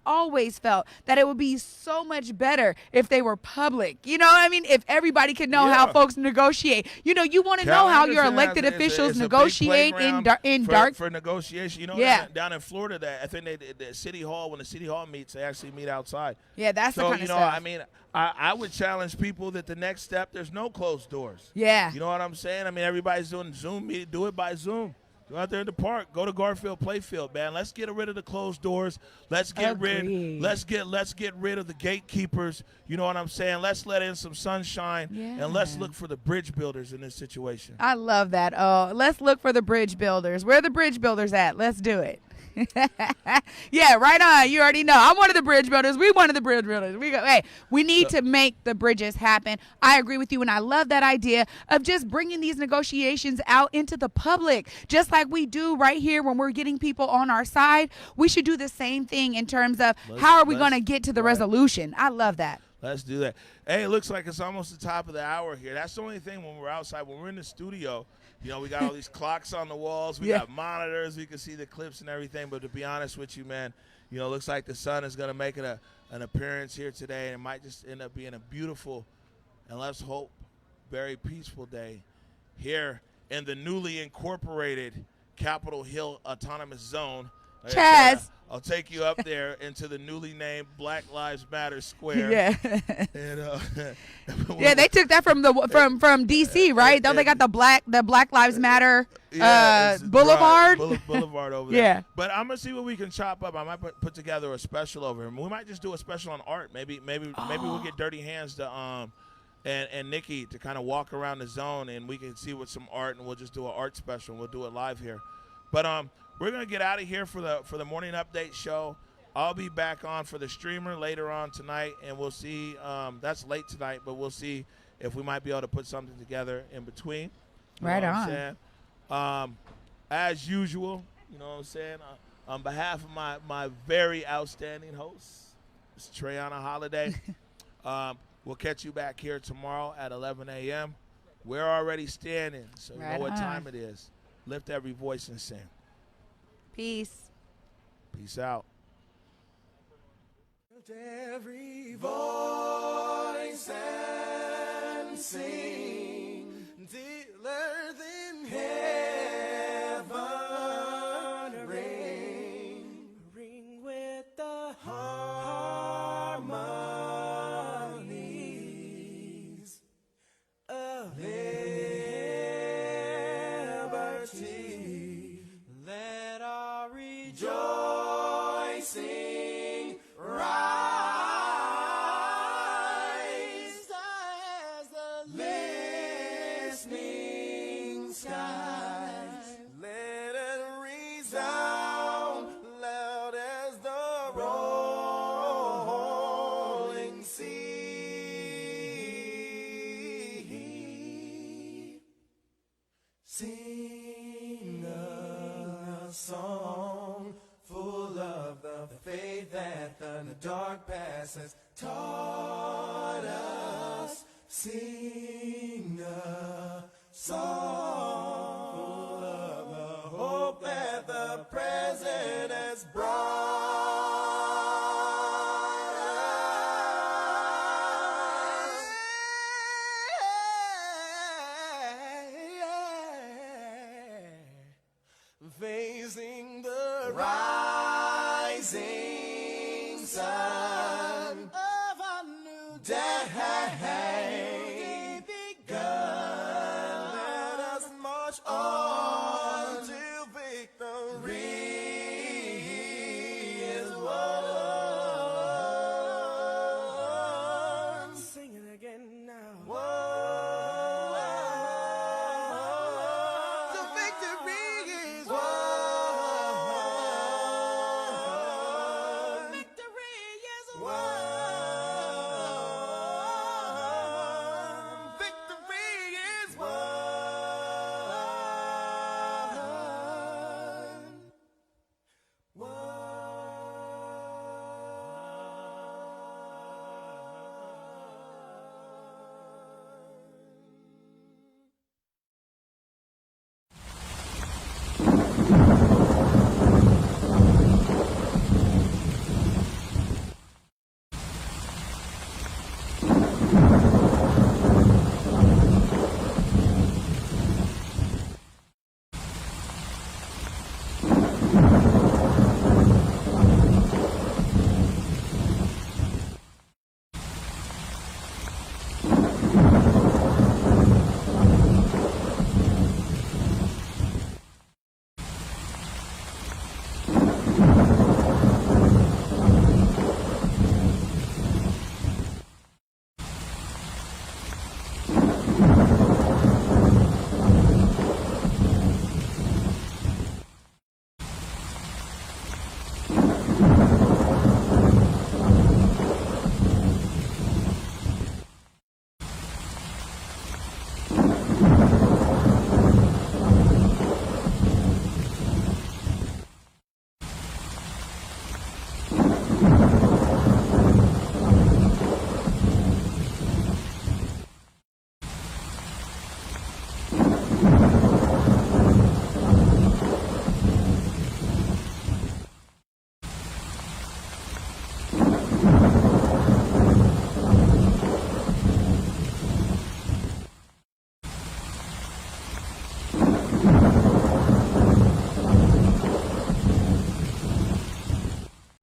always felt that it would be so much better if they were public. You know what I mean? If everybody could know how folks negotiate. You want to know how your elected officials negotiate in dark for negotiation. Down in Florida, I think the city hall, when the city hall meets, they actually meet outside. Yeah, that's the kind of stuff. I mean, I would challenge people that the next step, there's no closed doors. Yeah. You know what I'm saying? I mean, everybody's doing Zoom meeting. Do it by Zoom. Go out there in the park. Go to Garfield Playfield, man. Let's get rid of the closed doors. Let's get rid of the gatekeepers. You know what I'm saying? Let's let in some sunshine, and let's look for the bridge builders in this situation. I love that. Oh, let's look for the bridge builders. Where are the bridge builders at? Let's do it. Yeah, right on. You already know. I'm one of the bridge builders. We one of the bridge builders. We need to make the bridges happen. I agree with you, and I love that idea of just bringing these negotiations out into the public, just like we do right here when we're getting people on our side. We should do the same thing in terms of how are we going to get to the resolution. I love that. Let's do that. Hey, it looks like it's almost the top of the hour here. That's the only thing when we're outside. When we're in the studio, we got all these clocks on the walls. We got monitors. We can see the clips and everything. But to be honest with you, man, looks like the sun is going to make an appearance here today. And it might just end up being a beautiful, and let's hope, very peaceful day here in the newly incorporated Capitol Hill Autonomous Zone. CHAZ. I'll take you up there into the newly named Black Lives Matter Square. Yeah. And, yeah, they took that from DC, right? Don't they got the Black Lives Matter Boulevard? Boulevard over there. Yeah. But I'm gonna see what we can chop up. I might put together a special over here. We might just do a special on art. Maybe we'll get Dirty Hands to and Nikki to kind of walk around the zone, and we can see with some art, and we'll just do an art special. We'll do it live here. But we're gonna get out of here for the morning update show. I'll be back on for the streamer later on tonight, and we'll see. That's late tonight, but we'll see if we might be able to put something together in between. You Right know what on. I'm saying? As usual, you know what I'm saying? On behalf of my very outstanding host, it's Trae on a holiday. We'll catch you back here tomorrow at 11 a.m. We're already standing, so you Right know what on. time it is. Lift every voice and sing. Peace. Peace out. Every voice and sing, dealer than heaven ring, ring with the harmonies of liberty. Let our rejoicing rise as the listening skies. Let it resound loud as the rolling sea. Sing a song full of the faith that the dark past has taught us. Sing a song full of the hope that the present has brought us. Facing the rising sun.